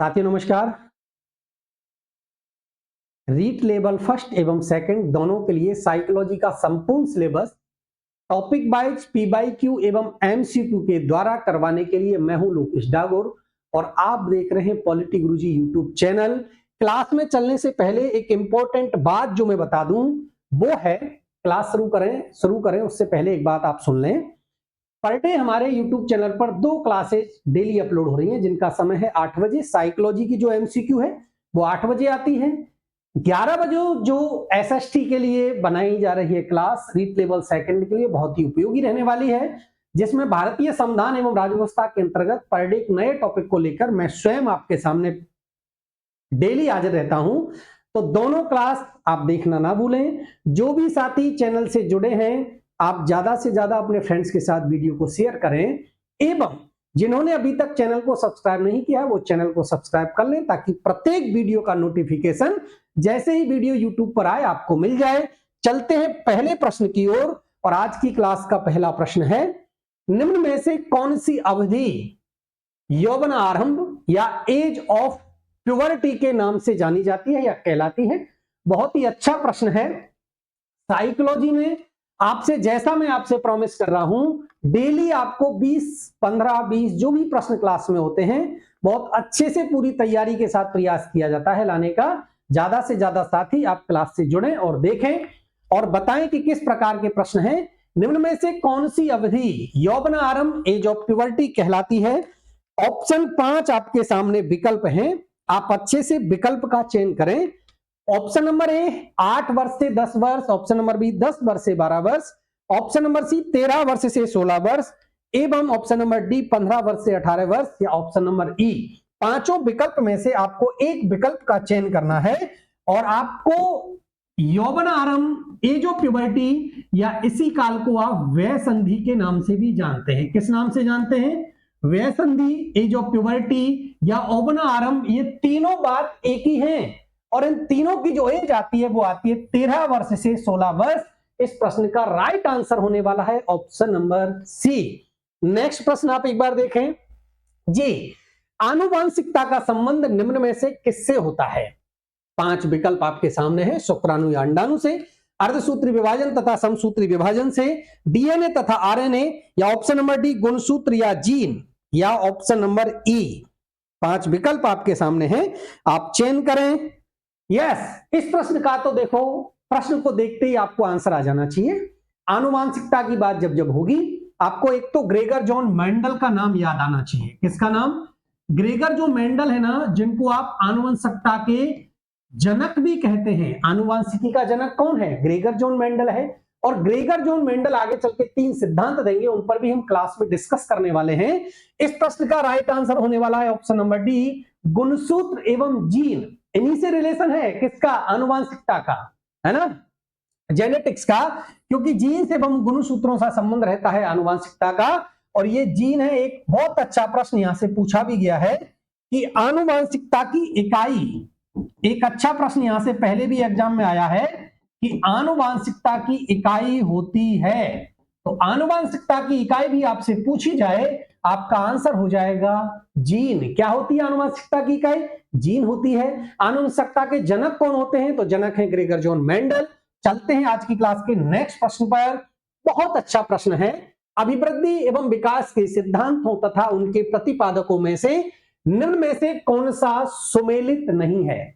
साथियों नमस्कार। REET level first एवं सेकंड दोनों के लिए साइकोलॉजी का संपूर्ण सिलेबस टॉपिक वाइज पीवाईक्यू एवं एमसीक्यू के द्वारा करवाने के लिए मैं हूं लोकेश डागोर और आप देख रहे हैं पॉलिटी गुरुजी यूट्यूब चैनल। क्लास में चलने से पहले एक इंपॉर्टेंट बात जो मैं बता दूं वो है, क्लास शुरू करें उससे पहले एक बात आप सुन लें। पर डे हमारे YouTube चैनल पर 2 क्लासेस डेली अपलोड हो रही हैं जिनका समय है 8 बजे। साइकोलॉजी की जो एमसीक्यू है वो 8 बजे आती है। 11 बजे जो एसएसटी के लिए बनाई जा रही है क्लास रीट लेवल सेकंड के लिए बहुत ही उपयोगी रहने वाली है, जिसमें भारतीय संविधान एवं राज्य व्यवस्था के अंतर्गत पर डे एक नए टॉपिक को लेकर मैं स्वयं आपके सामने डेली हाजिर रहता हूं। तो दोनों क्लास आप देखना ना भूलें। जो भी साथी चैनल से जुड़े हैं आप ज्यादा से ज्यादा अपने फ्रेंड्स के साथ वीडियो को शेयर करें एवं जिन्होंने अभी तक चैनल को सब्सक्राइब नहीं किया वो चैनल को सब्सक्राइब कर लें ताकि प्रत्येक वीडियो का नोटिफिकेशन जैसे ही वीडियो यूट्यूब पर आए आपको मिल जाए। चलते हैं पहले प्रश्न की ओर और आज की क्लास का पहला प्रश्न है, निम्न में से कौन सी अवधि यौवन आरंभ या एज ऑफ प्यूबर्टी के नाम से जानी जाती है या कहलाती है? बहुत ही अच्छा प्रश्न है। साइकोलॉजी में आपसे जैसा मैं आपसे प्रॉमिस कर रहा हूं डेली आपको 15-20 जो भी प्रश्न क्लास में होते हैं बहुत अच्छे से पूरी तैयारी के साथ प्रयास किया जाता है लाने का। ज्यादा से ज्यादा साथी आप क्लास से जुड़ें और देखें और बताएं कि किस प्रकार के प्रश्न हैं। निम्न में से कौन सी अवधि यौवन आरंभ एज ऑफ प्यूबर्टी कहलाती है? ऑप्शन 5 आपके सामने विकल्प हैं, आप अच्छे से विकल्प का चयन करें। ऑप्शन नंबर ए 8 वर्ष से 10 वर्ष, ऑप्शन नंबर बी 10 वर्ष से 12 वर्ष, ऑप्शन नंबर सी 13 वर्ष से 16 वर्ष एवं ऑप्शन नंबर डी 15 वर्ष से 18 वर्ष या ऑप्शन नंबर ई। पांचों विकल्प में से आपको एक विकल्प का चयन करना है और आपको यौवन आरंभ एज ऑफ प्यूबर्टी या इसी काल को आप वय संधि के नाम से भी जानते हैं। किस नाम से जानते हैं? वय संधि, एज ऑफ प्यूबर्टी या यौवन आरंभ, ये तीनों बात एक ही है और इन तीनों की जो एज आती है वो आती है 13 वर्ष से 16 वर्ष। इस प्रश्न का राइट आंसर होने वाला है ऑप्शन नंबर सी। नेक्स्ट प्रश्न आप एक बार देखें जी, आनुवांशिकता का संबंध निम्न में से किससे होता है? 5 विकल्प आपके सामने हैं, शुक्राणु या अंडाणु से, अर्धसूत्री विभाजन तथा समसूत्री विभाजन से, डीएनए तथा आरएनए या ऑप्शन नंबर डी गुणसूत्र या जीन या ऑप्शन नंबर ई। 5 विकल्प आपके सामने हैं, आप चयन करें। यस, इस प्रश्न का तो देखो प्रश्न को देखते ही आपको आंसर आ जाना चाहिए। आनुवांशिकता की बात जब जब होगी आपको एक तो ग्रेगर जॉन मेंडल का नाम याद आना चाहिए। किसका नाम? ग्रेगर जो मेंडल है ना, जिनको आप आनुवंशिकता के जनक भी कहते हैं। आनुवांशिकी का जनक कौन है? ग्रेगर जॉन मेंडल है। और ग्रेगर जॉन मेंडल आगे चल के 3 सिद्धांत देंगे, उन पर भी हम क्लास में डिस्कस करने वाले हैं। इस प्रश्न का राइट आंसर होने वाला है ऑप्शन नंबर डी गुणसूत्र एवं जीन। इन्हीं से रिलेशन है किसका? आनुवांशिकता का, है ना, जेनेटिक्स का, क्योंकि जीन से एवं गुणसूत्रों का संबंध रहता है आनुवांशिकता का। और ये जीन है। एक बहुत अच्छा प्रश्न यहां से पूछा भी गया है कि आनुवांशिकता की इकाई, एक अच्छा प्रश्न यहां से पहले भी एग्जाम में आया है कि आनुवांशिकता की इकाई होती है। तो आनुवांशिकता की इकाई भी आपसे पूछी जाए आपका आंसर हो जाएगा जीन। क्या होती है आनुवांशिकता की इकाई? जीन होती है। आनुवंशिकता के जनक कौन होते हैं? तो जनक है ग्रेगर जॉन मेंडल। चलते हैं आज की क्लास के नेक्स्ट प्रश्न पर। बहुत अच्छा प्रश्न है। अभिवृद्धि एवं विकास के सिद्धांतों तथा उनके प्रतिपादकों में से निम्न में से कौन सा सुमेलित नहीं है?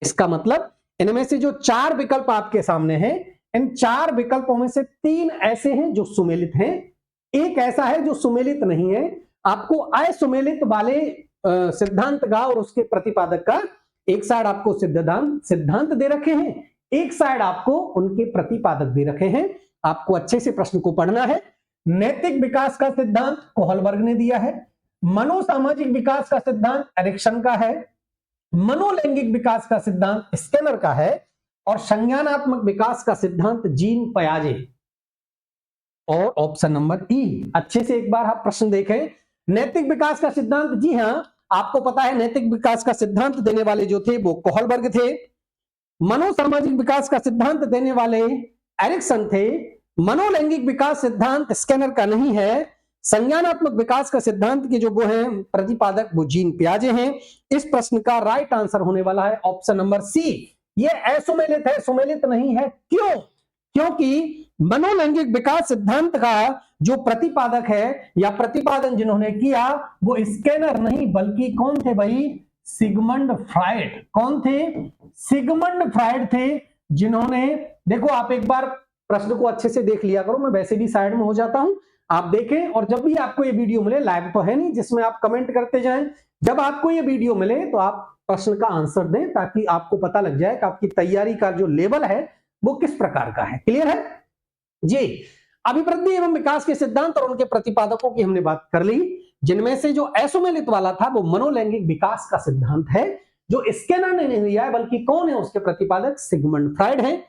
इसका मतलब इनमें से जो 4 विकल्प आपके सामने हैं, इन 4 विकल्पों में से 3 ऐसे हैं जो सुमेलित हैं, एक ऐसा है जो सुमेलित नहीं है। आपको असुमेलित वाले सिद्धांत का और उसके प्रतिपादक का एक साइड आपको सिद्धांत दे रखे हैं, एक साइड आपको उनके प्रतिपादक दे रखे हैं। आपको अच्छे से प्रश्न को पढ़ना है। नैतिक विकास का सिद्धांत कोहलबर्ग ने दिया है। मनोसामाजिक विकास का सिद्धांत एरिक्सन का है। मनोलैंगिक विकास का सिद्धांत स्किनर का है और संज्ञानात्मक विकास का सिद्धांत जीन पियाजे और ऑप्शन नंबर ई। अच्छे से एक बार आप प्रश्न देखें। नैतिक विकास का सिद्धांत, जी हां, आपको पता है नैतिक विकास का सिद्धांत देने वाले जो थे वो कोहलबर्ग थे। मनोसामाजिक विकास का सिद्धांत देने वाले एरिक्सन थे। मनोलैंगिक विकास सिद्धांत स्किनर का नहीं है। संज्ञानात्मक विकास का सिद्धांत के जो वो हैं प्रतिपादक वो जीन पियाजे हैं। इस प्रश्न का राइट आंसर होने वाला है ऑप्शन नंबर सी। ये असुमेलित है, सुमेलित नहीं है। क्यों? क्योंकि मनोलैंगिक विकास सिद्धांत का जो प्रतिपादक है या प्रतिपादन जिन्होंने किया वो स्किनर नहीं बल्कि कौन थे भाई? Sigmund Freud. कौन थे? सिगमंड फ्राइड थे, जिन्होंने, देखो आप एक बार प्रश्न को अच्छे से देख लिया करो, मैं वैसे भी साइड में हो जाता हूं, आप देखें। और जब भी आपको ये वीडियो मिले, लाइव तो है नहीं जिसमें आप कमेंट करते जाएं, जब आपको ये वीडियो मिले तो आप प्रश्न का आंसर दें ताकि आपको पता लग जाए कि आपकी तैयारी का जो लेवल है वो किस प्रकार का है। क्लियर है जी? अभिवृद्धि एवं विकास के सिद्धांत और उनके प्रतिपादकों की हमने बात कर ली, जिनमें से जो असुमेलित वाला था वो मनोलैंगिक विकास का सिद्धांत है, जो स्किनर ने नहीं दिया है बल्कि कौन है उसके प्रतिपादक? सिगमंड फ्राइड है।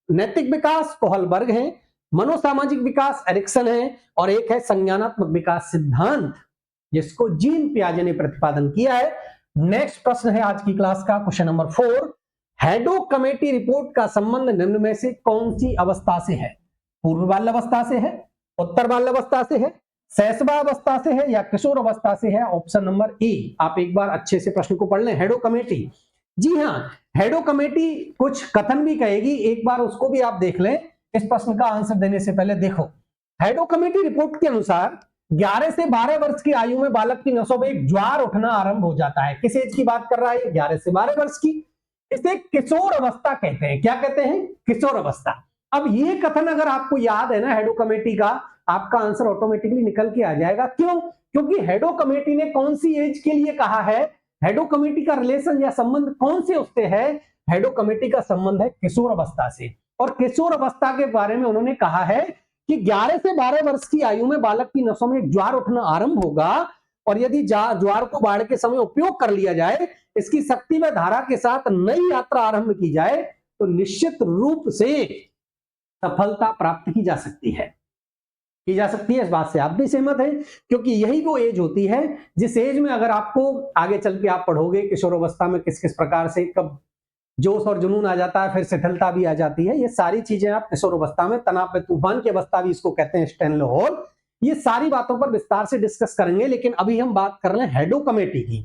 नैतिक विकास कोहलबर्ग है। मनोसामाजिक विकास एरिक्सन है। और एक है संज्ञानात्मक विकास सिद्धांत, जिसको जीन पियाजे ने प्रतिपादन किया है। नेक्स्ट प्रश्न है आज की क्लास का question number 4। Hadow committee report का संबंध निम्न में से कौन सी अवस्था से है? पूर्व बाल्यावस्था से है, उत्तर बाल्यावस्था से है, शैशवावस्था से है या किशोर अवस्था से है? ऑप्शन नंबर ए। आप एक बार अच्छे से प्रश्न को पढ़ लें। हैडो कमेटी, जी हाँ, हैडो कमेटी कुछ कथन भी कहेगी, एक बार उसको भी आप देख लें इस प्रश्न का आंसर देने से पहले। देखो, हैडो कमेटी रिपोर्ट के अनुसार 11 से 12 वर्ष की आयु में बालक की नसों में एक ज्वार उठना आरंभ हो जाता है। किस एज की बात कर रहा है? 11 से 12 वर्ष की। इसे किशोर अवस्था कहते हैं। क्या कहते हैं? किशोर अवस्था। अब ये कथन अगर आपको याद है ना हैडो कमेटी का, आपका आंसर ऑटोमेटिकली निकल के आ जाएगा। क्यों? क्योंकि हैडो कमेटी ने कौन सी एज के लिए कहा है? हैडो कमेटी का रिलेशन या संबंध कौन से उससे है? हैडो कमेटी का संबंध है किशोर अवस्था से। और किशोर अवस्था के बारे में उन्होंने कहा है कि 11 से 12 वर्ष की आयु में बालक की नसों में एक ज्वार उठना आरंभ होगा, और यदि ज्वार को बाढ़ के समय उपयोग कर लिया जाए, इसकी शक्ति व धारा के साथ नई यात्रा आरंभ की जाए, तो निश्चित रूप से सफलता प्राप्त की जा सकती है। इस बात से आप भी सहमत हैं? क्योंकि यही वो एज होती है जिस एज में अगर आपको आगे चल के आप पढ़ोगे किशोर अवस्था में किस किस प्रकार से कब जोश और जुनून आ जाता है, फिर शिथिलता भी आ जाती है। ये सारी चीजें आप किशोर अवस्था में, तनाव पे तूफान की अवस्था भी इसको कहते हैं, स्टैनले हॉल, ये सारी बातों पर विस्तार से डिस्कस करेंगे। लेकिन अभी हम बात कर रहे हैं हैडो कमेटी की।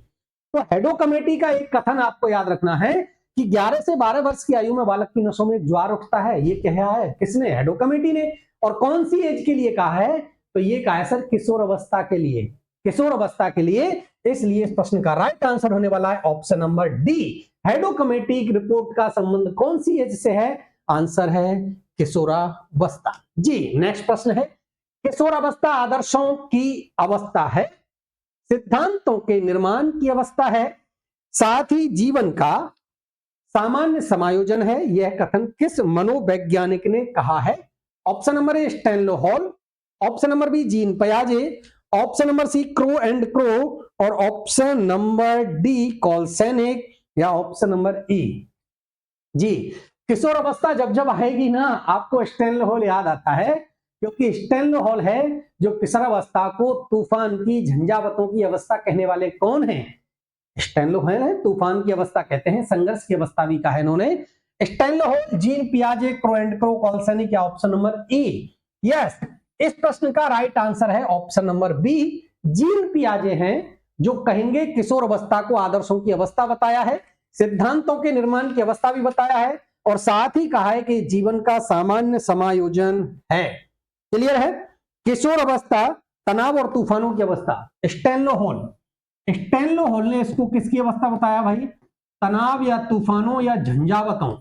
तो हैडो कमेटी का एक कथन आपको याद रखना है कि 11 से 12 वर्ष की आयु में बालक की नसों में ज्वार उठता है। ये कहा है किसने? हैडो कमेटी ने। और कौन सी एज के लिए कहा है? तो ये कहा है सर किशोर अवस्था के लिए। किशोर अवस्था के लिए। इसलिए इस प्रश्न का राइट आंसर होने वाला है option number D. Hadow committee की रिपोर्ट का संबंध कौन सी एज से है? आंसर है किशोरावस्था। जी, नेक्स्ट प्रश्न है, किशोरावस्था आदर्शों की अवस्था है, सिद्धांतों के निर्माण की अवस्था है, साथ ही जीवन का सामान्य समायोजन है। यह कथन किस मनोवैज्ञानिक ने कहा है? Option number A Stanley Hall, option number B Jean पियाजे, option number C Crow and Crow, और ऑप्शन नंबर डी कॉलसेनिक, या ऑप्शन नंबर ई। जी, किशोर अवस्था जब जब आएगी ना, आपको स्टैनले हॉल याद आता है, क्योंकि स्टैनले हॉल है जो किशोर अवस्था को तूफान की, झंझावतों की अवस्था कहने वाले कौन है? स्टैनले हॉल है, तूफान की अवस्था कहते हैं, संघर्ष की अवस्था भी कहा है इन्होंने। स्टैनले हॉल, जीन पियाजे, क्रो एंड क्रो, कॉलसेनिक, या ऑप्शन नंबर ई। यस, इस प्रश्न का राइट आंसर है ऑप्शन नंबर बी। जीन पियाजे हैं जो कहेंगे किशोर अवस्था को आदर्शों की अवस्था बताया है, सिद्धांतों के निर्माण की अवस्था भी बताया है, और साथ ही कहा है कि जीवन का सामान्य समायोजन है। क्लियर है? किशोर अवस्था, तनाव और तूफानों की अवस्था। स्टैनले हॉल ने इसको किसकी अवस्था बताया भाई? तनाव या तूफानों या झंझावतों,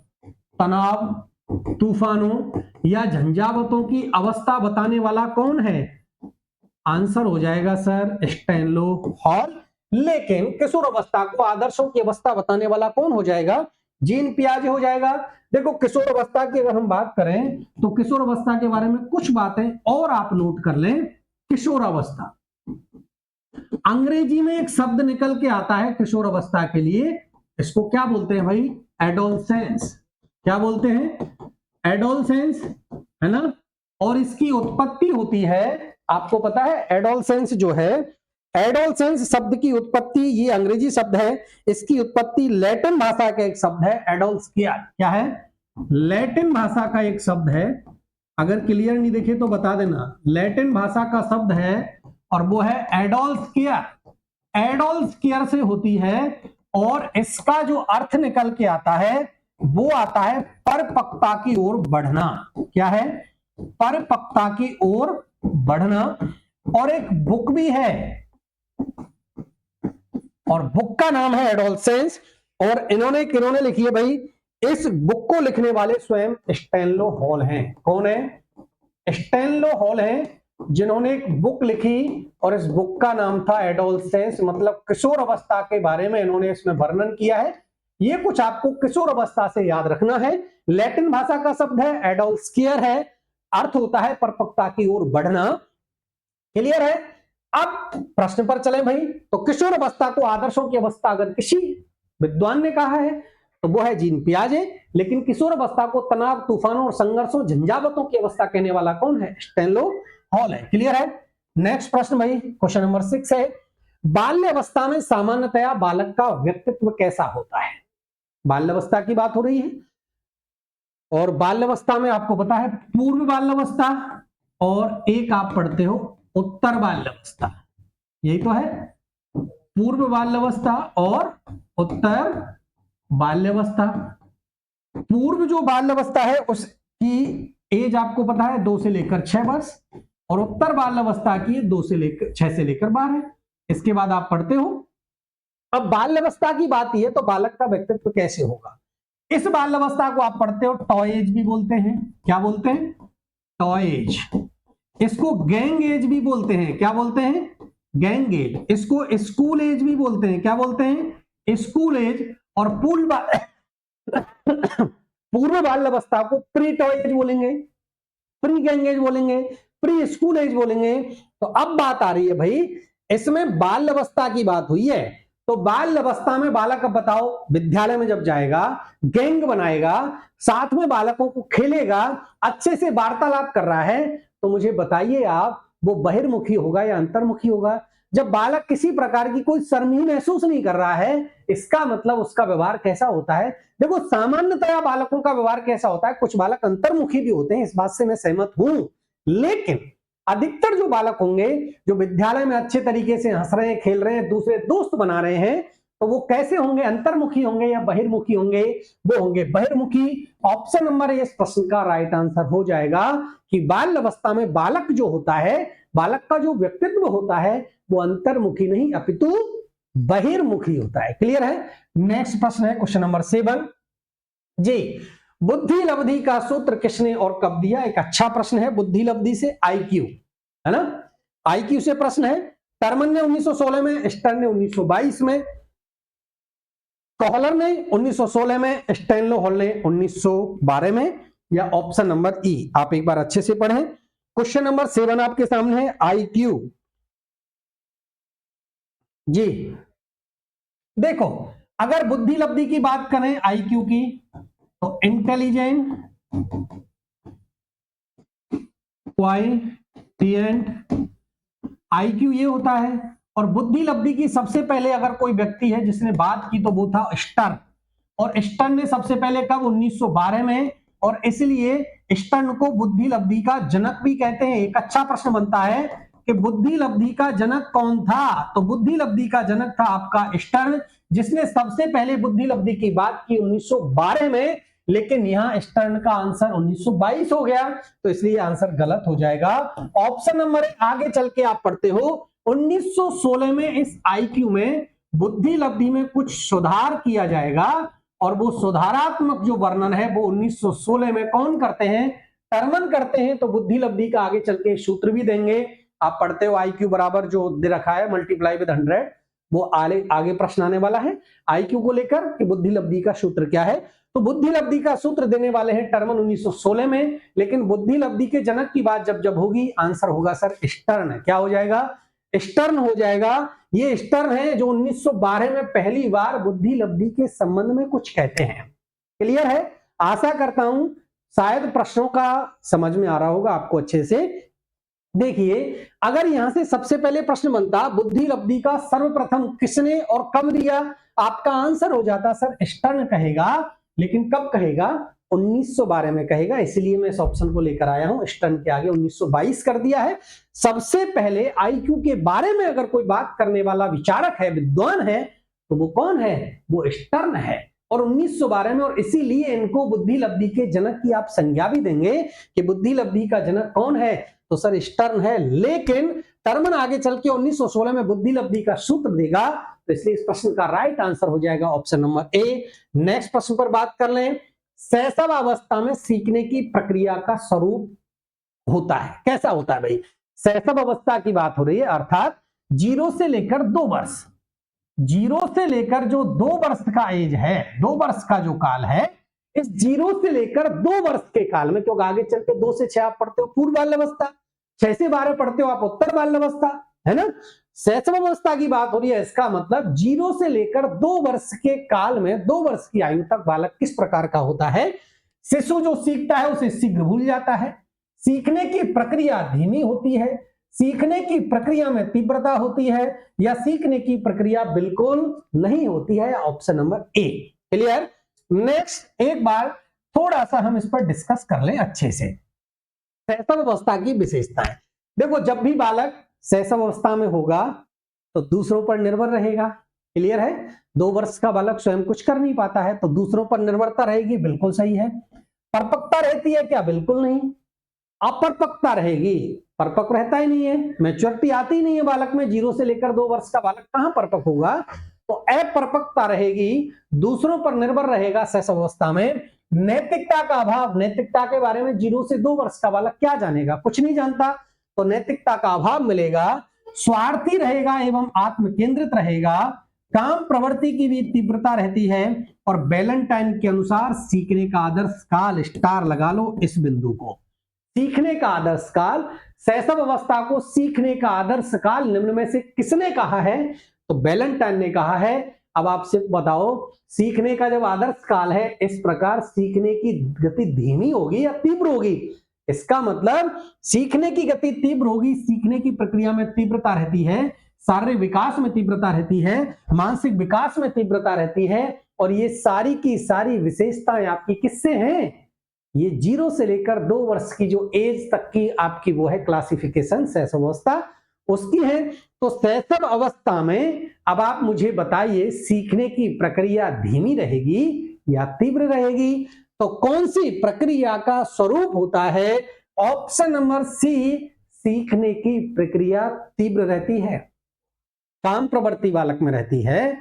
तनाव, तूफानों या झंझावतों की अवस्था बताने वाला कौन है? आंसर हो जाएगा सर स्टैनले हॉल। लेकिन किशोर अवस्था को आदर्शों की अवस्था बताने वाला कौन हो जाएगा? जीन पियाजे हो जाएगा। देखो, किशोर अवस्था की अगर हम बात करें तो किशोर अवस्था के बारे में कुछ बातें और आप नोट कर लें। किशोर अवस्था, अंग्रेजी में एक शब्द निकल के आता है किशोर अवस्था के लिए, इसको क्या बोलते हैं भाई? एडोलसेंस। क्या बोलते हैं? एडोलसेंस, है ना? और इसकी उत्पत्ति होती है, आपको पता है एडोलसेंस जो है, एडोलसेंस शब्द की उत्पत्ति, ये अंग्रेजी शब्द है, इसकी उत्पत्ति लैटिन भाषा का एक शब्द है एडोल्स्किया। क्या है? लैटिन भाषा का एक शब्द है, अगर क्लियर नहीं देखे तो बता देना। लैटिन भाषा का शब्द है और वो है एडोल्स्कियर। एडोल्स्कियर से होती है और इसका जो अर्थ निकल के आता है वो आता है परिपक्वता की ओर बढ़ना। क्या है? परिपक्वता की ओर बढ़ना। और एक बुक भी है और बुक का नाम है एडोलसेंस। और इन्होंने लिखी है भाई, इस बुक को लिखने वाले स्वयं स्टैनलो हॉल हैं। कौन है? स्टैनलो हॉल हैं, जिन्होंने एक बुक लिखी और इस बुक का नाम था एडोलसेंस, मतलब किशोर अवस्था के बारे में इन्होंने इसमें वर्णन किया है। ये कुछ आपको किशोर अवस्था से याद रखना है। लैटिन भाषा का शब्द है एडोल्स्कियर है, अर्थ होता है परिपक्वता की ओर बढ़ना। क्लियर है? अब प्रश्न पर चले भाई। तो किशोर अवस्था को आदर्शों की अवस्था अगर किसी विद्वान ने कहा है तो वो है जीन पियाजे, लेकिन किशोर अवस्था को तनाव, तूफानों और संघर्षों, झंझावतों की अवस्था कहने वाला कौन है? स्टैनलो हॉल है। क्लियर है? नेक्स्ट प्रश्न भाई, क्वेश्चन नंबर 6 है, बाल्य अवस्था में सामान्यतया बालक का व्यक्तित्व कैसा होता है? बाल्य अवस्था की बात हो रही है और बाल्य अवस्था में आपको पता है पूर्व बाल्य अवस्था और एक आप पढ़ते हो उत्तर बाल्य अवस्था। यही तो है, पूर्व बाल्य अवस्था और उत्तर बाल्य अवस्था। पूर्व जो बाल्य अवस्था है उसकी एज आपको पता है 2 से लेकर 6 वर्ष और उत्तर बाल्य अवस्था की 6 से लेकर 12। इसके बाद आप पढ़ते हो। अब बाल्य अवस्था की बात है तो बालक का व्यक्तित्व कैसे होगा? इस बाल्य अवस्था को आप पढ़ते हो टॉय एज भी बोलते हैं। क्या बोलते हैं? Toy age. इसको गैंग एज भी बोलते हैं। क्या बोलते हैं? Gang age. इसको स्कूल एज भी बोलते हैं। क्या बोलते हैं? School age. और पूर्व बाल्य अवस्था को प्री टॉय एज बोलेंगे, प्री गैंग एज बोलेंगे, प्री स्कूल एज बोलेंगे। तो अब बात आ रही है भाई, इसमें बाल्य अवस्था की बात हुई है तो बाल्य अवस्था में बालक, अब बताओ, विद्यालय में जब जाएगा, गैंग बनाएगा, साथ में बालकों को खेलेगा, अच्छे से वार्तालाप कर रहा है, तो मुझे बताइए आप, वो बहिर्मुखी होगा या अंतर्मुखी होगा? जब बालक किसी प्रकार की कोई शर्म ही महसूस नहीं कर रहा है, इसका मतलब उसका व्यवहार कैसा होता है? देखो, सामान्यतया बालकों का व्यवहार कैसा होता है, कुछ बालक अंतर्मुखी भी होते हैं, इस बात से मैं सहमत हूं, लेकिन अधिकतर जो बालक होंगे जो विद्यालय में अच्छे तरीके से हंस रहे हैं, खेल रहे हैं, दूसरे दोस्त बना रहे हैं, तो वो कैसे होंगे? अंतर्मुखी होंगे या बहिर्मुखी होंगे? वो होंगे बहिर्मुखी। ऑप्शन नंबर ए इस प्रश्न का राइट आंसर हो जाएगा कि बाल्य अवस्था में बालक जो होता है, बालक का जो व्यक्तित्व होता है, वो अंतर्मुखी नहीं अपितु बहिर्मुखी होता है। क्लियर है? नेक्स्ट प्रश्न है क्वेश्चन नंबर 7 जी, बुद्धि लब्धि का सूत्र किसने और कब दिया? एक अच्छा प्रश्न है। बुद्धि लब्धि से आईक्यू, है ना, आईक्यू से प्रश्न है। टर्मन ने 1916 में, स्टर्न ने 1922 में, कॉलर ने 1916 में, स्टैनलो हॉल ने 1912 में, या ऑप्शन नंबर ई। आप एक बार अच्छे से पढ़ें। क्वेश्चन नंबर 7 आपके सामने है, आईक्यू। जी देखो, अगर बुद्धि लब्धि की बात करें आईक्यू की, तो इंटेलिजेंट, क्वाइटिएंट, आईक्यू ये होता है। और बुद्धि लब्धि की सबसे पहले अगर कोई व्यक्ति है जिसने बात की तो वो था स्टर्न, और स्टर्न ने सबसे पहले कब? 1912 में, और इसलिए स्टर्न को बुद्धि लब्धि का जनक भी कहते हैं। एक अच्छा प्रश्न बनता है कि बुद्धि लब्धि का जनक कौन था? तो बुद्धि लब्धि का जनक था आपका स्टर्न, जिसने सबसे पहले बुद्धि लब्धि की बात की 1912 में, लेकिन यहां स्टर्न का आंसर 1922 हो गया, तो इसलिए आंसर गलत हो जाएगा। ऑप्शन नंबर आगे चल के आप पढ़ते हो, 1916 में इस आईक्यू में बुद्धि लब्धि में कुछ सुधार किया जाएगा, और वो सुधारात्मक जो वर्णन है वो 1916 में कौन करते हैं? टर्मन करते हैं। तो बुद्धि लब्धि का आगे चल के सूत्र भी देंगे, आप पढ़ते हो आईक्यू बराबर जो दे रखा है मल्टीप्लाई विद 100, वो आगे प्रश्न आने वाला है आईक्यू को लेकर कि बुद्धि लब्धि का सूत्र क्या है। तो बुद्धि लब्धि का सूत्र देने वाले हैं टर्मन 1916 में, लेकिन बुद्धि लब्धि के जनक की बात जब होगी, आंसर होगा सर स्टर्न। क्या हो जाएगा? स्टर्न हो जाएगा। ये स्टर्न है जो 1912 में पहली बार बुद्धि लब्धि के संबंध में कुछ कहते हैं। क्लियर है? आशा करता हूं शायद प्रश्नों का समझ में आ रहा होगा आपको अच्छे से। देखिए, अगर यहां से सबसे पहले प्रश्न बनता बुद्धि लब्धि का सर्वप्रथम किसने और कब दिया, आपका आंसर हो जाता सर स्टर्न कहेगा, लेकिन कब कहेगा? 1912 में कहेगा, इसलिए मैं इस ऑप्शन को लेकर आया हूं। स्टर्न के आगे 1922 कर दिया है। सबसे पहले आईक्यू के बारे में अगर कोई बात करने वाला विचारक है, विद्वान है, तो वो कौन है? वो स्टर्न है। और 1912 में, और इसीलिए इनको बुद्धि लब्धि के जनक की आप संज्ञा भी देंगे कि बुद्धि लब्धि का जनक कौन है, तो सर स्टर्न है। लेकिन टर्मन आगे चल के 1916 में बुद्धि लब्धि का सूत्र देगा, तो इसलिए इस प्रश्न का राइट आंसर हो जाएगा ऑप्शन नंबर ए। नेक्स्ट प्रश्न पर बात कर लें। शैशव अवस्था में सीखने की प्रक्रिया का स्वरूप होता है, कैसा होता है भाई? शैशव अवस्था की बात हो रही है, अर्थात 0 से लेकर 2 वर्ष, 0 से लेकर जो 2 वर्ष का एज है, 2 वर्ष का जो काल है, इस 0 से लेकर 2 वर्ष के काल में, क्योंकि आगे चल के 2 से 6 आप पढ़ते हो पूर्व बाल्यावस्था, 6 से 12 पढ़ते हो आप उत्तर बाल्यावस्था, है ना? शैशव अवस्था की बात हो रही है, इसका मतलब 0 से लेकर 2 वर्ष के काल में, 2 वर्ष की आयु तक बालक किस प्रकार का होता है? शिशु जो सीखता है उसे शीघ्र भूल जाता है, सीखने की प्रक्रिया धीमी होती है, सीखने की प्रक्रिया में तीव्रता होती है, या सीखने की प्रक्रिया बिल्कुल नहीं होती है। ऑप्शन नंबर ए। क्लियर? नेक्स्ट एक बार थोड़ा सा हम इस पर डिस्कस कर लें अच्छे से। शैशव अवस्था की विशेषताएं। देखो, जब भी बालक शैशव अवस्था में होगा तो दूसरों पर निर्भर रहेगा। क्लियर है? 2 वर्ष का बालक स्वयं कुछ कर नहीं पाता है, तो दूसरों पर निर्भरता रहेगी, बिल्कुल सही है। परिपक्वता रहती है क्या? बिल्कुल नहीं। अपरिपक्वता रहेगी, परिपक्व रहता ही नहीं है, मैच्योरिटी आती ही नहीं है बालक में। 0 से लेकर 2 वर्ष का बालक कहां परिपक्व होगा? तो अपरिपक्वता रहेगी, दूसरों पर निर्भर रहेगा शैशव अवस्था में। नैतिकता का अभाव, नैतिकता के बारे में 0 से 2 वर्ष का बालक क्या जानेगा? कुछ नहीं जानता, तो नैतिकता का अभाव मिलेगा। स्वार्थी रहेगा एवं आत्म केंद्रित रहेगा, काम प्रवृत्ति की भी तीव्रता रहती है, और वैलेंटाइन के अनुसार सीखने का आदर्श काल, स्टार लगा लो इस बिंदु को, सीखने का आदर्श काल, शैशव अवस्था को सीखने का आदर्श काल निम्न में से किसने कहा है? तो वैलेंटाइन ने कहा है। अब आपसे बताओ, सीखने का जब आदर्श काल है, इस प्रकार सीखने की गति धीमी होगी या तीव्र होगी? इसका मतलब सीखने की गति तीव्र होगी, सीखने की प्रक्रिया में तीव्रता रहती है, शारीरिक विकास में तीव्रता रहती है, मानसिक विकास में तीव्रता रहती है, और ये सारी की सारी विशेषताएं आपकी किससे हैं? ये 0 से लेकर 2 वर्ष की जो एज तक की आपकी वो है क्लासिफिकेशन शैशव अवस्था, उसकी है। तो शैशव अवस्था में अब आप मुझे बताइए, सीखने की प्रक्रिया धीमी रहेगी या तीव्र रहेगी? तो कौन सी प्रक्रिया का स्वरूप होता है? ऑप्शन नंबर सी, सीखने की प्रक्रिया तीव्र रहती है, काम प्रवृत्ति बालक में रहती है,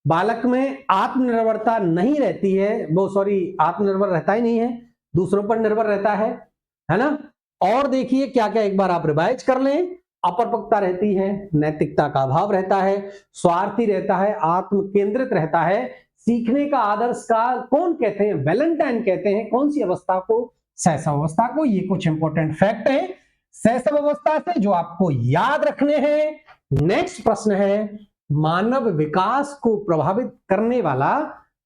बालक में आत्मनिर्भरता नहीं रहती है, वो सॉरी आत्मनिर्भर रहता ही नहीं है, दूसरों पर निर्भर रहता है ना? और देखिए क्या क्या, एक बार आप रिवाइज कर लें। अपरिपक्वता रहती है, नैतिकता का अभाव रहता है, स्वार्थी रहता है, आत्म केंद्रित रहता है। सीखने का आदर्श काल कौन कहते हैं? वैलेंटाइन कहते हैं। कौन सी अवस्था को? शैशव अवस्था को। ये कुछ इंपॉर्टेंट फैक्ट है शैशव अवस्था से जो आपको याद रखने हैं। नेक्स्ट प्रश्न है, मानव विकास को प्रभावित करने वाला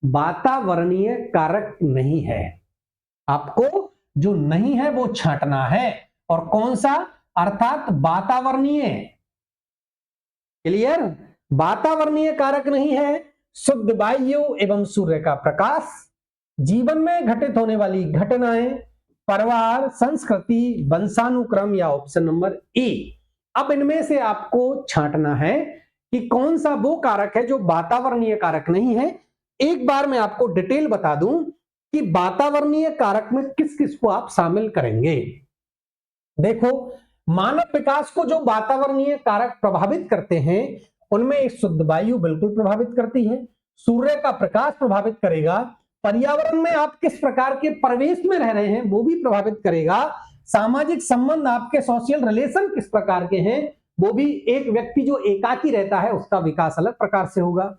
वातावरणीय कारक नहीं है। आपको जो नहीं है वो छांटना है, और कौन सा? अर्थात वातावरणीय। क्लियर? वातावरणीय कारक नहीं है, शुद्ध वायु एवं सूर्य का प्रकाश, जीवन में घटित होने वाली घटनाएं, परिवार, संस्कृति, वंशानुक्रम, या ऑप्शन नंबर ए। अब इनमें से आपको छांटना है कि कौन सा वो कारक है जो वातावरणीय कारक नहीं है। एक बार मैं आपको डिटेल बता दूं कि वातावरणीय कारक में किस किस को आप शामिल करेंगे। देखो, मानव विकास को जो वातावरणीय कारक प्रभावित करते हैं, उनमें एक शुद्ध वायु बिल्कुल प्रभावित करती है, सूर्य का प्रकाश प्रभावित करेगा, पर्यावरण में आप किस प्रकार के परिवेश में रह रहे हैं वो भी प्रभावित करेगा, सामाजिक संबंध, आपके सोशल रिलेशन किस प्रकार के हैं वो भी, एक व्यक्ति जो एकाकी रहता है उसका विकास अलग प्रकार से होगा,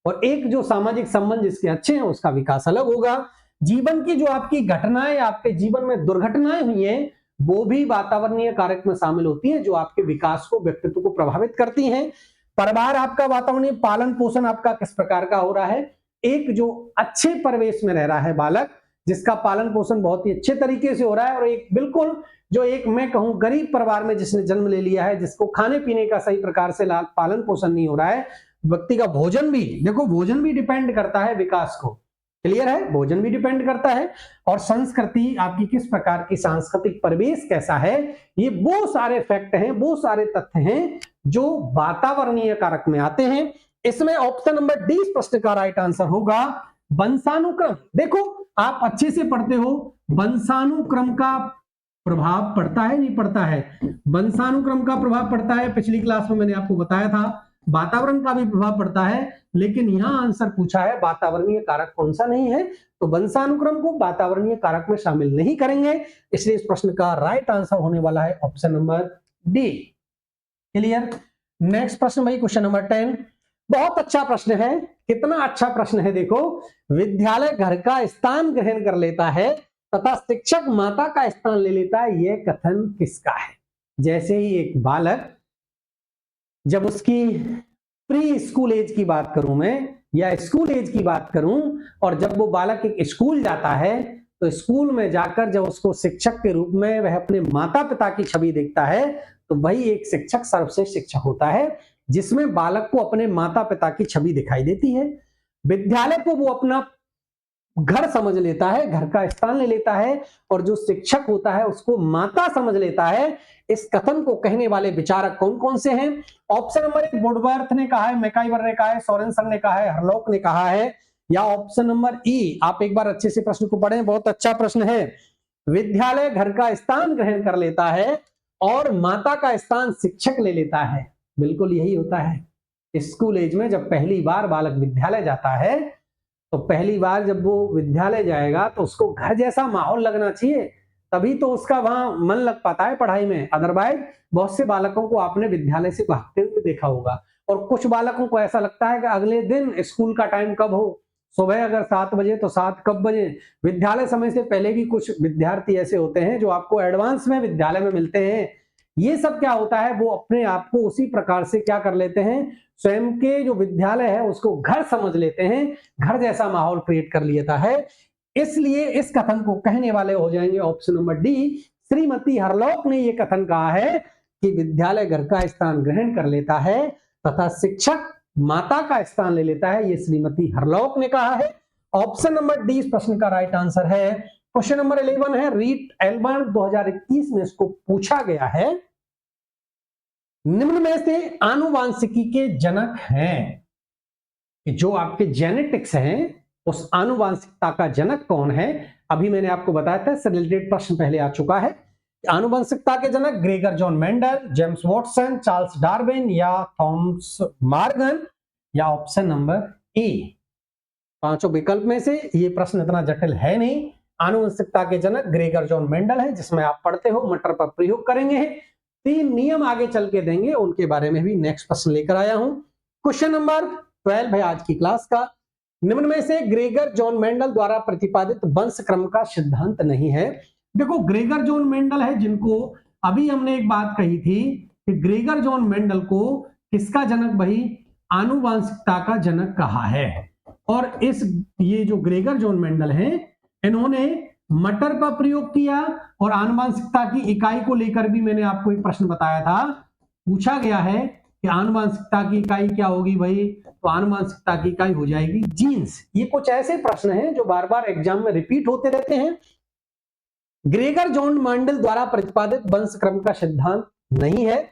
और एक जो सामाजिक संबंध जिसके अच्छे हैं उसका विकास अलग होगा। जीवन की जो आपकी घटनाएं, आपके जीवन में दुर्घटनाएं हुई हैं, वो भी वातावरणीय कारक में शामिल होती हैं, जो आपके विकास को, व्यक्तित्व को प्रभावित करती हैं। परिवार आपका वातावरणीय, पालन पोषण आपका किस प्रकार का हो रहा है, एक जो अच्छे परिवेश में रह रहा है बालक, जिसका पालन पोषण बहुत ही अच्छे तरीके से हो रहा है, और एक बिल्कुल जो एक मैं कहूं गरीब परिवार में जिसने जन्म ले लिया है, जिसको खाने पीने का सही प्रकार से पालन पोषण नहीं हो रहा है, व्यक्ति का भोजन भी, देखो भोजन भी डिपेंड करता है विकास को। क्लियर है? भोजन भी डिपेंड करता है, और संस्कृति आपकी किस प्रकार की, सांस्कृतिक परिवेश कैसा है, ये वो सारे फैक्ट हैं, वो सारे तथ्य हैं जो वातावरणीय कारक में आते हैं। इसमें ऑप्शन नंबर डी इस प्रश्न का राइट आंसर होगा वंशानुक्रम। देखो आप अच्छे से पढ़ते हो, वंशानुक्रम का प्रभाव पड़ता है नहीं पड़ता है? वंशानुक्रम का प्रभाव पड़ता है, पिछली क्लास में मैंने आपको बताया था। वातावरण का भी प्रभाव पड़ता है, लेकिन यहां आंसर पूछा है वातावरणीय कारक कौन सा नहीं है, तो वंशानुक्रम को वातावरणीय कारक में शामिल नहीं करेंगे, इसलिए इस प्रश्न का राइट आंसर होने वाला है option number D. Clear? Next प्रश्न भाई, क्वेश्चन नंबर 10। बहुत अच्छा प्रश्न है। कितना अच्छा प्रश्न है देखो, विद्यालय घर का स्थान ग्रहण कर लेता है तथा शिक्षक माता का स्थान ले लेता है, यह कथन किसका है? जैसे ही एक बालक, जब उसकी प्री स्कूल एज की बात करूं मैं, या स्कूल एज की बात करूं, और जब वो बालक एक स्कूल जाता है, तो स्कूल में जाकर जब उसको शिक्षक के रूप में वह अपने माता पिता की छवि देखता है, तो वही एक शिक्षक सर्वश्रेष्ठ शिक्षक होता है, जिसमें बालक को अपने माता पिता की छवि दिखाई देती है। विद्यालय को वो अपना घर समझ लेता है, घर का स्थान ले लेता है, और जो शिक्षक होता है उसको माता समझ लेता है। इस कथन को कहने वाले विचारक कौन कौन से हैं? ऑप्शन नंबर 1 वुडवर्थ ने कहा है, मैकाइवर ने कहा है, सोरेनसन ने कहा है, हरलॉक ने कहा है, या ऑप्शन नंबर ई, आप एक बार अच्छे से प्रश्न को पढ़ें, बहुत अच्छा प्रश्न है। विद्यालय घर का स्थान ग्रहण कर लेता है और माता का स्थान शिक्षक ले लेता है। बिल्कुल यही होता है। स्कूल एज में जब पहली बार बालक विद्यालय जाता है, तो पहली बार जब वो विद्यालय जाएगा तो उसको घर जैसा माहौल लगना चाहिए, तभी तो उसका वहां मन लग पाता है पढ़ाई में। अदरवाइज बहुत से बालकों को आपने विद्यालय से भागते हुए देखा होगा, और कुछ बालकों को ऐसा लगता है कि अगले दिन स्कूल का टाइम कब हो, सुबह अगर 7 बजे तो 7 कब बजे। विद्यालय समय से पहले भी कुछ विद्यार्थी ऐसे होते हैं जो आपको एडवांस में विद्यालय में मिलते हैं। ये सब क्या होता है, वो अपने आप को उसी प्रकार से क्या कर लेते हैं, स्वयं के जो विद्यालय है उसको घर समझ लेते हैं, घर जैसा माहौल क्रिएट कर लेता है। इसलिए इस कथन को कहने वाले हो जाएंगे option number D, Shrimati Hurlock ने यह कथन कहा है कि विद्यालय घर का स्थान ग्रहण कर लेता है तथा शिक्षक माता का स्थान ले लेता है, ये श्रीमती हरलॉक ने कहा है। ऑप्शन नंबर डी इस प्रश्न का राइट आंसर है। क्वेश्चन नंबर 11 है, रीट एल्बर्ट 2021 में इसको पूछा गया है, निम्न में से आनुवांशिकी के जनक हैं, जो आपके जेनेटिक्स हैं उस आनुवांशिकता का जनक कौन है? अभी मैंने आपको बताया था, इससे रिलेटेड प्रश्न पहले आ चुका है। आनुवंशिकता के जनक Gregor John Mendel, James Watson, Charles Darwin या थॉमस मॉर्गन, या ऑप्शन नंबर ए। पांचों विकल्प में से ये प्रश्न इतना जटिल है नहीं। आनुवंशिकता के जनक ग्रेगर जॉन मेंडल है, जिसमें आप पढ़ते हो, मटर पर प्रयोग करेंगे। 3 नियम आगे चल के देंगे, उनके बारे में भी नेक्स्ट प्रश्न लेकर आया हूं। क्वेश्चन नंबर 12 है आज की क्लास का, निम्न में से ग्रेगर जॉन मेंडल द्वारा प्रतिपादित वंश क्रम का सिद्धांत नहीं है। देखो ग्रेगर जॉन मेंडल है, जिनको अभी हमने एक बात कही थी कि ग्रेगर जॉन मेंडल को किसका जनक भाई, आनुवांशिकता का जनक कहा है। और ये जो ग्रेगर जॉन मेंडल हैं, इन्होंने मटर का प्रयोग किया, और आनुवांशिकता की इकाई को लेकर भी मैंने आपको एक प्रश्न बताया था, पूछा गया है कि आनुवांशिकता की इकाई क्या होगी भाई, तो आनुवांशिकता की इकाई हो जाएगी जीन्स। ये कुछ ऐसे प्रश्न हैं जो बार बार एग्जाम में रिपीट होते रहते हैं। ग्रेगर जॉन मेंडल द्वारा प्रतिपादित वंश क्रम का सिद्धांत नहीं है,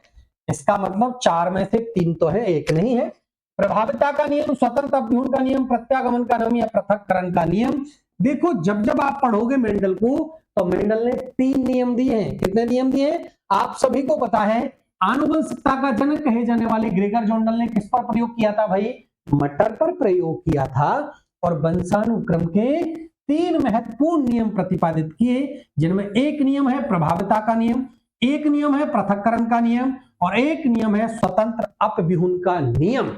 इसका मतलब 4 में से 3 तो है, 1 नहीं है। प्रभाविता का नियम, स्वतंत्र अभ्यूहन का नियम, प्रत्यागमन का नियम या पृथक्करण का नियम। देखो जब जब आप पढ़ोगे मेंडल को, तो मेंडल ने 3 नियम दिए हैं। कितने नियम दिए? आप सभी को पता है, आनुवंशिकता का जनक कहे जाने वाले ग्रेगर जॉन मेंडल ने किस पर प्रयोग किया था भाई, मटर पर प्रयोग किया था, और वंशानुक्रम के 3 महत्वपूर्ण नियम प्रतिपादित किए, जिनमें एक नियम है प्रभाविता का नियम, एक नियम है पृथक्करण का नियम, और एक नियम है स्वतंत्र अपव्यूहन का नियम।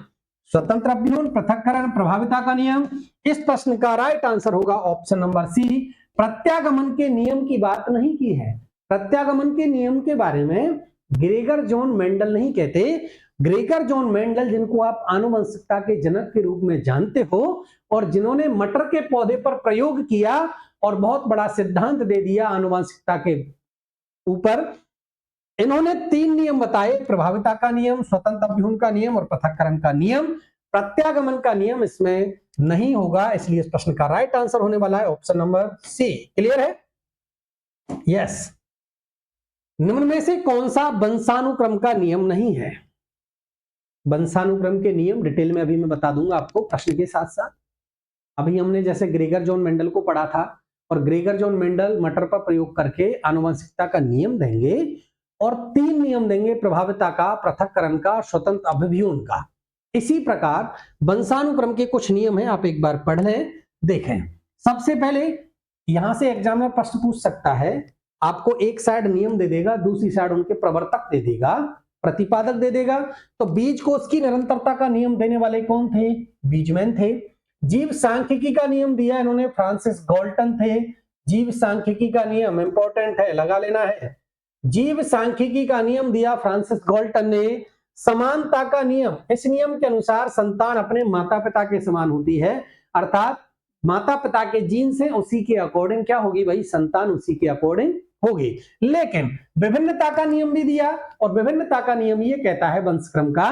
स्वतंत्र अपव्यूहन, पृथक्करण, प्रभाविता का नियम। इस प्रश्न का राइट आंसर होगा ऑप्शन नंबर सी। प्रत्यागमन के नियम की बात नहीं की है। प्रत्यागमन के नियम के बारे में ग्रेगर जॉन मेंडल नहीं कहते। ग्रेगर जॉन मेंडल, जिनको आप आनुवंशिकता के जनक के रूप में जानते हो, और जिन्होंने मटर के पौधे पर प्रयोग किया और बहुत बड़ा सिद्धांत दे दिया आनुवंशिकता के ऊपर, इन्होंने 3 नियम बताए, प्रभाविता का नियम, स्वतंत्र अपव्यूहन का नियम और पृथक्करण का नियम। प्रत्यागमन का नियम इसमें नहीं होगा, इसलिए इस प्रश्न का राइट आंसर होने वाला है ऑप्शन नंबर सी। क्लियर है? यस। निम्न में से कौन सा वंशानुक्रम का नियम नहीं है? वंशानुक्रम के नियम डिटेल में अभी मैं बता दूंगा आपको प्रश्न के साथ साथ। अभी हमने जैसे ग्रेगर जॉन मेंडल को पढ़ा था, और ग्रेगर जॉन मेंडल मटर पर प्रयोग करके आनुवंशिकता का नियम देंगे, और 3 नियम देंगे, प्रभाविता का, पृथक्करण का, स्वतंत्र अभिव्यूहन का। इसी प्रकार वंशानुक्रम के कुछ नियम हैं, आप एक बार पढ़ लें, देखें। सबसे पहले यहां से एग्जामिनर प्रश्न पूछ सकता है, आपको एक साइड नियम दे देगा, दूसरी साइड उनके प्रवर्तक दे देगा, प्रतिपादक दे देगा। तो बीज कोष की निरंतरता का नियम देने वाले कौन थे? बीजमैन थे। जीव सांख्यिकी का नियम दिया इन्होंने, फ्रांसिस गाल्टन थे। जीव सांख्यिकी का नियम इंपॉर्टेंट है, लगा लेना है। जीव सांख्यिकी का नियम दिया फ्रांसिस गाल्टन ने। समानता का नियम, इस नियम के अनुसार संतान अपने माता पिता के समान होती है, अर्थात माता पिता के जीन से उसी के अकॉर्डिंग क्या होगी भाई? संतान उसी के अकॉर्डिंग होगी। लेकिन विभिन्नता का नियम भी दिया, और विभिन्नता का नियम ये कहता है, वंशक्रम का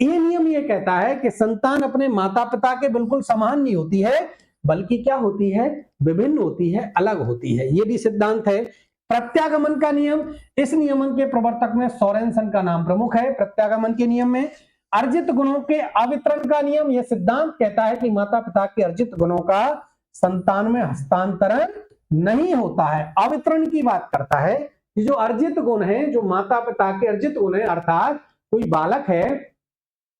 ये नियम ये कहता है कि संतान अपने माता पिता के बिल्कुल समान नहीं होती है, बल्कि क्या होती है? विभिन्न होती है, अलग होती है। ये भी सिद्धांत है। प्रत्यागमन का नियम, इस नियमन के प्रवर्तक में सोरेनसन का नाम प्रमुख है। प्रत्यागमन के नियम में अर्जित गुणों के अवितरण का नियम, यह सिद्धांत कहता है कि माता पिता के अर्जित गुणों का संतान में हस्तांतरण नहीं होता है, अवितरण की बात करता है। कि जो अर्जित गुण है, जो माता पिता के अर्जित गुण है, अर्थात कोई बालक है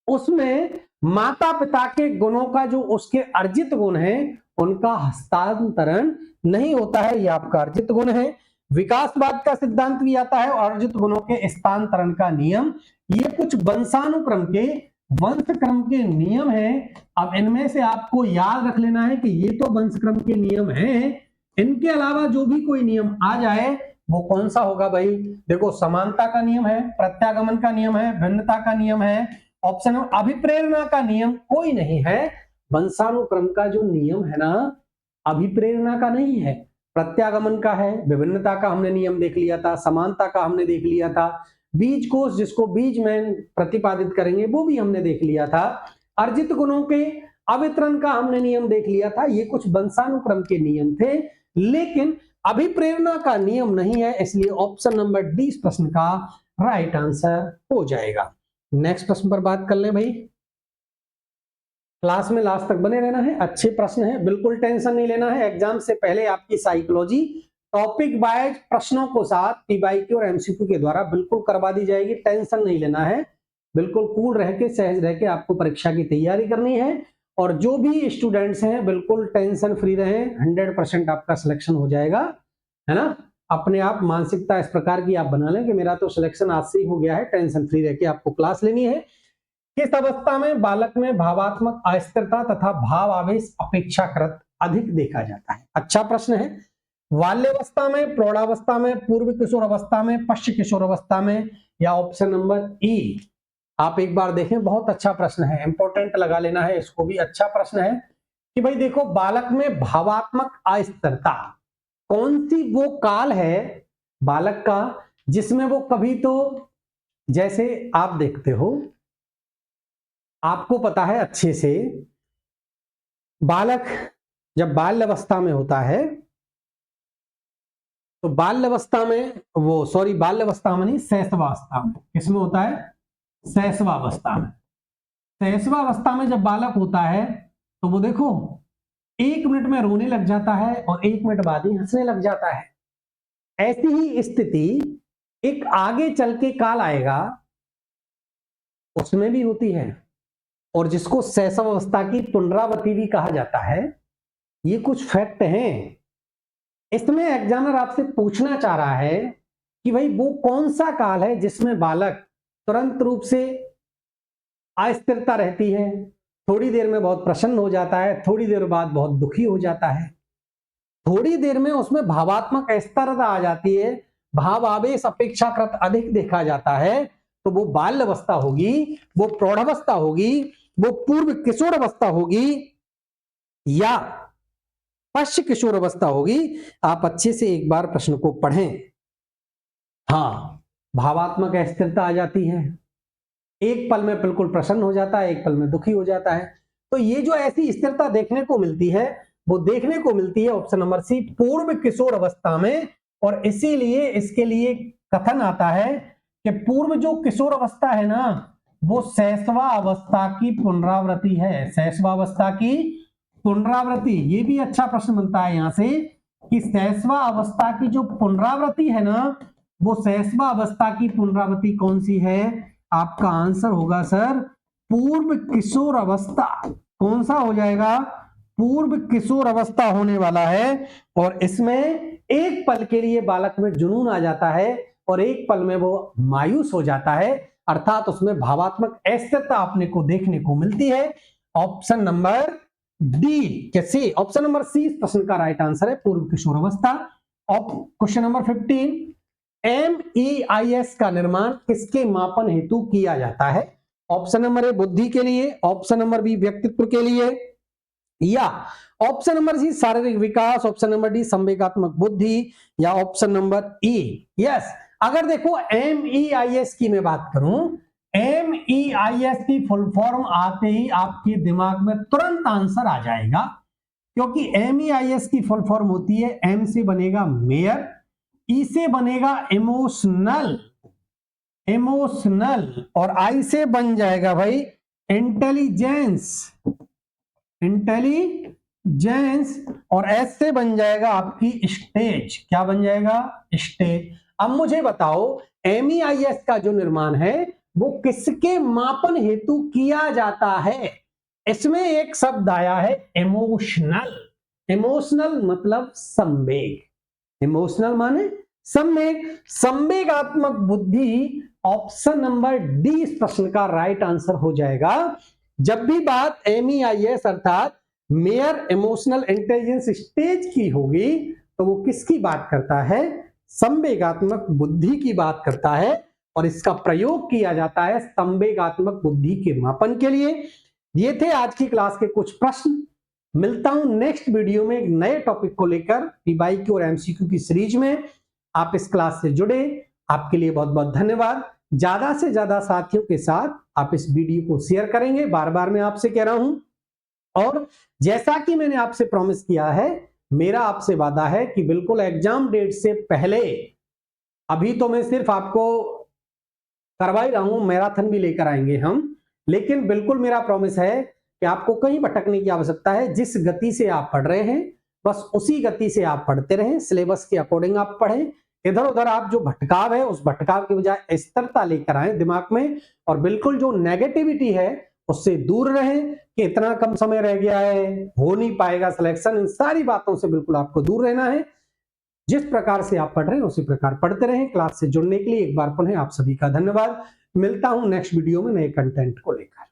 उसमें माता पिता के गुणों का जो उसके अर्जित गुण है उनका हस्तांतरण नहीं होता है, यह आपका अर्जित गुण है। विकासवाद का सिद्धांत भी आता है, और अर्जित गुणों के स्थानांतरण का नियम। ये कुछ वंशानुक्रम के, वंशक्रम के नियम हैं। अब इनमें से आपको याद रख लेना है कि ये तो वंशक्रम के नियम हैं, इनके अलावा जो भी कोई नियम आ जाए वो कौन सा होगा भाई? देखो, समानता का नियम है, प्रत्यागमन का नियम है, भिन्नता का नियम है, ऑप्शन अभिप्रेरणा का नियम कोई नहीं है। वंशानुक्रम का जो नियम है ना, अभिप्रेरणा का नहीं है, प्रत्यागमन का है, विभिन्नता का हमने नियम देख लिया था, समानता का हमने देख लिया था, बीज कोष जिसको बीजमैन प्रतिपादित करेंगे वो भी हमने देख लिया था, अर्जित गुणों के अवितरण का हमने नियम देख लिया था। ये कुछ वंशानुक्रम के नियम थे, लेकिन अभिप्रेरणा का नियम नहीं है, इसलिए ऑप्शन नंबर डी इस प्रश्न का राइट आंसर हो जाएगा। नेक्स्ट प्रश्न पर बात कर लें भाई। क्लास में लास्ट तक बने रहना है, अच्छे प्रश्न है, बिल्कुल टेंशन नहीं लेना है। एग्जाम से पहले आपकी साइकोलॉजी टॉपिक वाइज प्रश्नों को साथ पीवाईक्यू और एमसीक्यू के द्वारा बिल्कुल करवा दी जाएगी, टेंशन नहीं लेना है। बिल्कुल कूल रह के, सहज रह के आपको परीक्षा की तैयारी करनी है। और जो भी स्टूडेंट्स हैं बिल्कुल टेंशन फ्री रहे, 100% आपका सिलेक्शन हो जाएगा, है ना। अपने आप मानसिकता इस प्रकार की आप बना लें कि मेरा तो सिलेक्शन आज से ही हो गया है, टेंशन फ्री रह के आपको क्लास लेनी है। किस अवस्था में बालक में भावात्मक अस्थिरता तथा भाव आवेश अपेक्षाकृत अधिक देखा जाता है? अच्छा प्रश्न है। बाल्यावस्था में, प्रौढ़ावस्था में, पूर्व किशोर अवस्था में, पश्च किशोर अवस्था में, या ऑप्शन नंबर ई? आप एक बार देखें, बहुत अच्छा प्रश्न है, इंपॉर्टेंट लगा लेना है इसको भी। अच्छा प्रश्न है कि भाई देखो, बालक में भावात्मक अस्थिरता, कौन सी वो काल है बालक का जिसमें वो कभी तो, जैसे आप देखते हो, आपको पता है अच्छे से, बालक जब बाल्यावस्था में होता है तो बाल्यावस्था में वो, सॉरी बाल्यावस्था में नहीं, शैशवावस्था में, किसमें होता है? शैशवावस्था में। शैशवावस्था में जब बालक होता है तो वो देखो 1 मिनट में रोने लग जाता है और 1 मिनट बाद ही हंसने लग जाता है। ऐसी ही स्थिति एक आगे चल के काल आएगा उसमें भी होती है, और जिसको शैशवावस्था की पुनरावृत्ति भी कहा जाता है। ये कुछ फैक्ट हैं। इसमें एग्जामिनर आपसे पूछना चाह रहा है कि भाई वो कौन सा काल है जिसमें बालक तुरंत रूप से अस्थिरता रहती है, थोड़ी देर में बहुत प्रसन्न हो जाता है, थोड़ी देर बाद बहुत दुखी हो जाता है, थोड़ी देर में उसमें भावात्मक अस्थिरता आ जाती है, भाव आवेश अपेक्षाकृत अधिक देखा जाता है। तो वो बाल्यावस्था होगी, वो प्रौढ़ावस्था होगी, वो पूर्व किशोर अवस्था होगी, या पश्च किशोर अवस्था होगी। आप अच्छे से एक बार प्रश्न को पढ़ें। हाँ, भावात्मक अस्थिरता आ जाती है, एक पल में बिल्कुल प्रसन्न हो जाता है, एक पल में दुखी हो जाता है। तो ये जो ऐसी स्थिरता देखने को मिलती है वो देखने को मिलती है ऑप्शन नंबर सी, पूर्व किशोर अवस्था में। और इसीलिए इसके लिए कथन आता है कि पूर्व जो किशोर अवस्था है ना वो शैशवा अवस्था की पुनरावृत्ति है, शैशवा अवस्था की पुनरावृत्ति। ये भी अच्छा प्रश्न बनता है यहां से कि शैशवा अवस्था की जो पुनरावृत्ति है ना वो शैशवा अवस्था की पुनरावृत्ति कौन सी है? आपका आंसर होगा सर पूर्व किशोर अवस्था। कौन सा हो जाएगा? पूर्व किशोर अवस्था होने वाला है। और इसमें एक पल के लिए बालक में जुनून आ जाता है और एक पल में वो मायूस हो जाता है, अर्थात उसमें भावात्मक अस्थिरता आपने को देखने को मिलती है। ऑप्शन नंबर डी कैसे? ऑप्शन नंबर सी इस प्रश्न का राइट आंसर है, पूर्व किशोर अवस्था। क्वेश्चन नंबर 15, MEIS का निर्माण किसके मापन हेतु किया जाता है? ऑप्शन नंबर ए बुद्धि के लिए, ऑप्शन नंबर बी व्यक्तित्व के लिए, या ऑप्शन नंबर सी शारीरिक विकास, ऑप्शन नंबर डी संवेगात्मक बुद्धि, या ऑप्शन नंबर ई यस। अगर देखो MEIS की मैं बात करूं, MEIS की फुल फॉर्म आते ही आपके दिमाग में तुरंत आंसर आ जाएगा, क्योंकि MEIS की फुल फॉर्म होती है, M से बनेगा मेयर, E से बनेगा इमोशनल, इमोशनल, और I से बन जाएगा भाई इंटेलिजेंस, इंटेलिजेंस, और S से बन जाएगा आपकी स्टेज। क्या बन जाएगा? स्टेज। अब मुझे बताओ MEIS का जो निर्माण है वो किसके मापन हेतु किया जाता है? इसमें एक शब्द आया है इमोशनल। इमोशनल मतलब संवेग, इमोशनल माने संवेग, संवेगात्मक बुद्धि। ऑप्शन नंबर डी इस प्रश्न का राइट आंसर हो जाएगा। जब भी बात MEIS अर्थात मेयर इमोशनल इंटेलिजेंस स्टेज की होगी तो वो किसकी बात करता है? संवेगात्मक बुद्धि की बात करता है, और इसका प्रयोग किया जाता है संवेगात्मक बुद्धि के मापन के लिए। ये थे आज की क्लास के कुछ प्रश्न। मिलता हूं नेक्स्ट वीडियो में एक नए टॉपिक को लेकर, PYQ और MCQ की सीरीज में। आप इस क्लास से जुड़े, आपके लिए बहुत बहुत धन्यवाद। ज्यादा से ज्यादा साथियों के साथ आप इस वीडियो को शेयर करेंगे, बार बार मैं आपसे कह रहा हूं। और जैसा कि मैंने आपसे प्रॉमिस किया है, मेरा आपसे वादा है कि बिल्कुल एग्जाम डेट से पहले, अभी तो मैं सिर्फ आपको करवा ही रहा हूं, मैराथन भी लेकर आएंगे हम, लेकिन बिल्कुल मेरा प्रॉमिस है कि आपको कहीं भटकने की आवश्यकता है। जिस गति से आप पढ़ रहे हैं बस उसी गति से आप पढ़ते रहें, सिलेबस के अकॉर्डिंग आप पढ़ें। इधर उधर आप जो भटकाव है उस भटकाव की बजाय स्थिरता लेकर आए दिमाग में, और बिल्कुल जो नेगेटिविटी है उससे दूर रहें कि इतना कम समय रह गया है, हो नहीं पाएगा सिलेक्शन, इन सारी बातों से बिल्कुल आपको दूर रहना है। जिस प्रकार से आप पढ़ रहे हैं उसी प्रकार पढ़ते रहें। क्लास से जुड़ने के लिए एक बार पुनः आप सभी का धन्यवाद। मिलता हूं नेक्स्ट वीडियो में नए कंटेंट को लेकर।